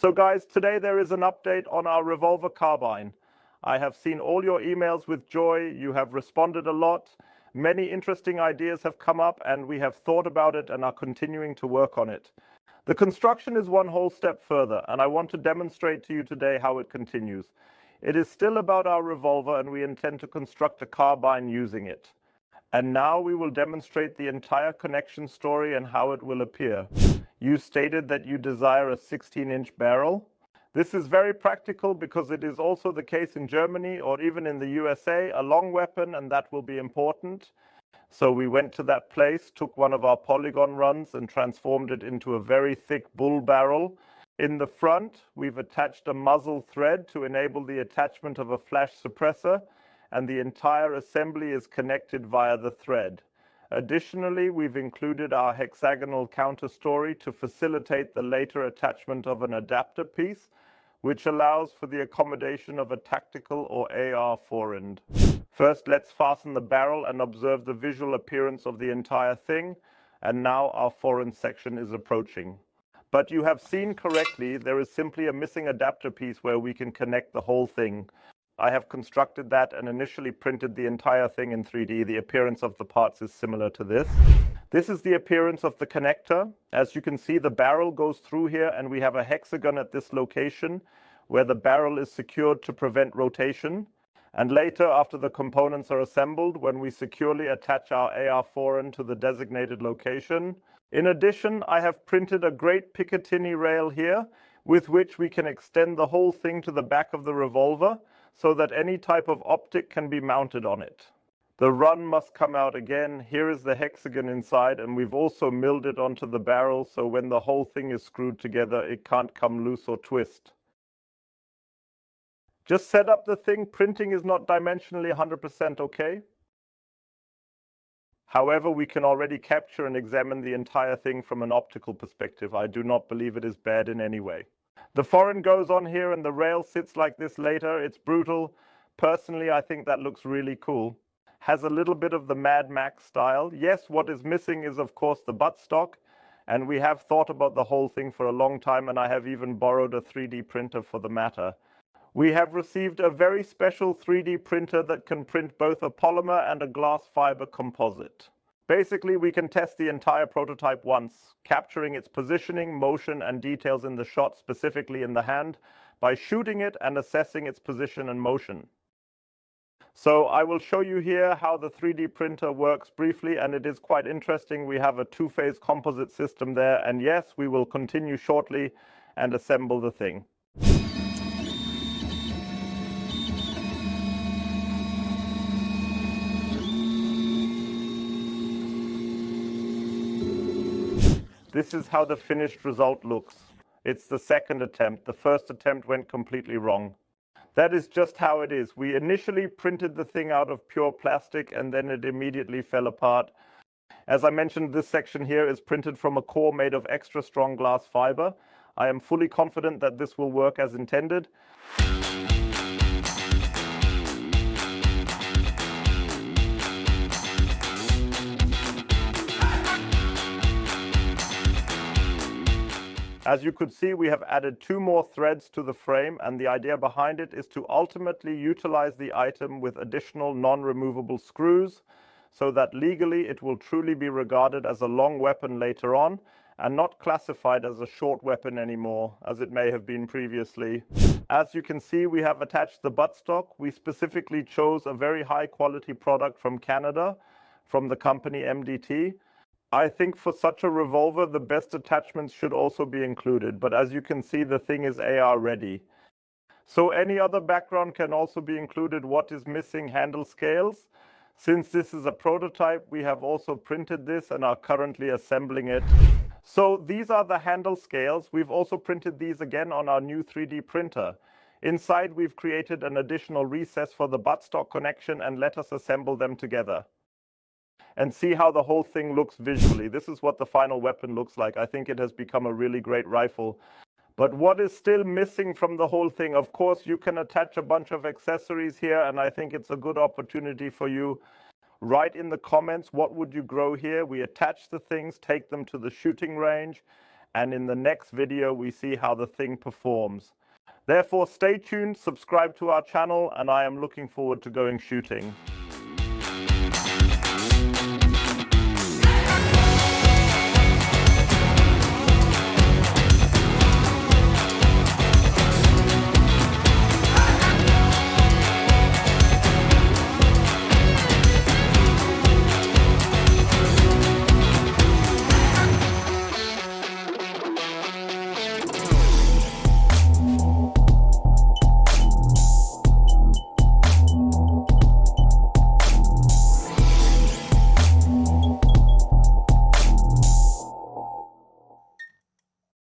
So guys, today there is an update on our Revolver Carbine. I have seen all your emails with joy. You have responded a lot. Many interesting ideas have come up and we have thought about it and are continuing to work on it. The construction is one whole step further, and I want to demonstrate to you today how it continues. It is still about our revolver and we intend to construct a carbine using it. And now we will demonstrate the entire connection story and how it will appear. You stated that you desire a 16-inch barrel. This is very practical because it is also the case in Germany or even in the USA, a long weapon, and that will be important. So we went to that place, took one of our polygon runs and transformed it into a very thick bull barrel. In the front, we've attached a muzzle thread to enable the attachment of a flash suppressor, and the entire assembly is connected via the thread. Additionally, we've included our hexagonal counter story to facilitate the later attachment of an adapter piece, which allows for the accommodation of a tactical or AR forend. First, let's fasten the barrel and observe the visual appearance of the entire thing, and now our forend section is approaching. But you have seen correctly, there is simply a missing adapter piece where we can connect the whole thing. I have constructed that and initially printed the entire thing in 3D. The appearance of the parts is similar to this. This is the appearance of the connector. As you can see, the barrel goes through here and we have a hexagon at this location where the barrel is secured to prevent rotation. And later, after the components are assembled, when we securely attach our AR forend to the designated location. In addition, I have printed a great Picatinny rail here with which we can extend the whole thing to the back of the revolver, so that any type of optic can be mounted on it. The run must come out again. Here is the hexagon inside, and we've also milled it onto the barrel, so when the whole thing is screwed together, it can't come loose or twist. Just set up the thing. Printing is not dimensionally 100% okay. However, we can already capture and examine the entire thing from an optical perspective. I do not believe it is bad in any way. The forend goes on here and the rail sits like this later. It's brutal. Personally, I think that looks really cool. Has a little bit of the Mad Max style. Yes, what is missing is of course the buttstock, and we have thought about the whole thing for a long time, and I have even borrowed a 3D printer for the matter. We have received a very special 3D printer that can print both a polymer and a glass fiber composite. Basically, we can test the entire prototype once, capturing its positioning, motion, and details in the shot, specifically in the hand, by shooting it and assessing its position and motion. So I will show you here how the 3D printer works briefly, and it is quite interesting. We have a two-phase composite system there, and yes, we will continue shortly and assemble the thing. This is how the finished result looks. It's the second attempt. The first attempt went completely wrong. That is just how it is. We initially printed the thing out of pure plastic and then it immediately fell apart. As I mentioned, this section here is printed from a core made of extra strong glass fiber. I am fully confident that this will work as intended. As you could see, we have added 2 more threads to the frame, and the idea behind it is to ultimately utilize the item with additional non-removable screws, so that legally it will truly be regarded as a long weapon later on, and not classified as a short weapon anymore, as it may have been previously. As you can see, we have attached the buttstock. We specifically chose a very high quality product from Canada, from the company MDT. I think for such a revolver, the best attachments should also be included, but as you can see, the thing is AR ready. So any other background can also be included. What is missing? Handle scales. Since this is a prototype, we have also printed this and are currently assembling it. So these are the handle scales. We've also printed these again on our new 3D printer. Inside, we've created an additional recess for the buttstock connection, and let us assemble them together and see how the whole thing looks visually. This is what the final weapon looks like. I think it has become a really great rifle. But what is still missing from the whole thing? Of course, you can attach a bunch of accessories here, and I think it's a good opportunity for you. Write in the comments, what would you grow here? We attach the things, take them to the shooting range, and in the next video we see how the thing performs. Therefore, stay tuned, subscribe to our channel, and I am looking forward to going shooting.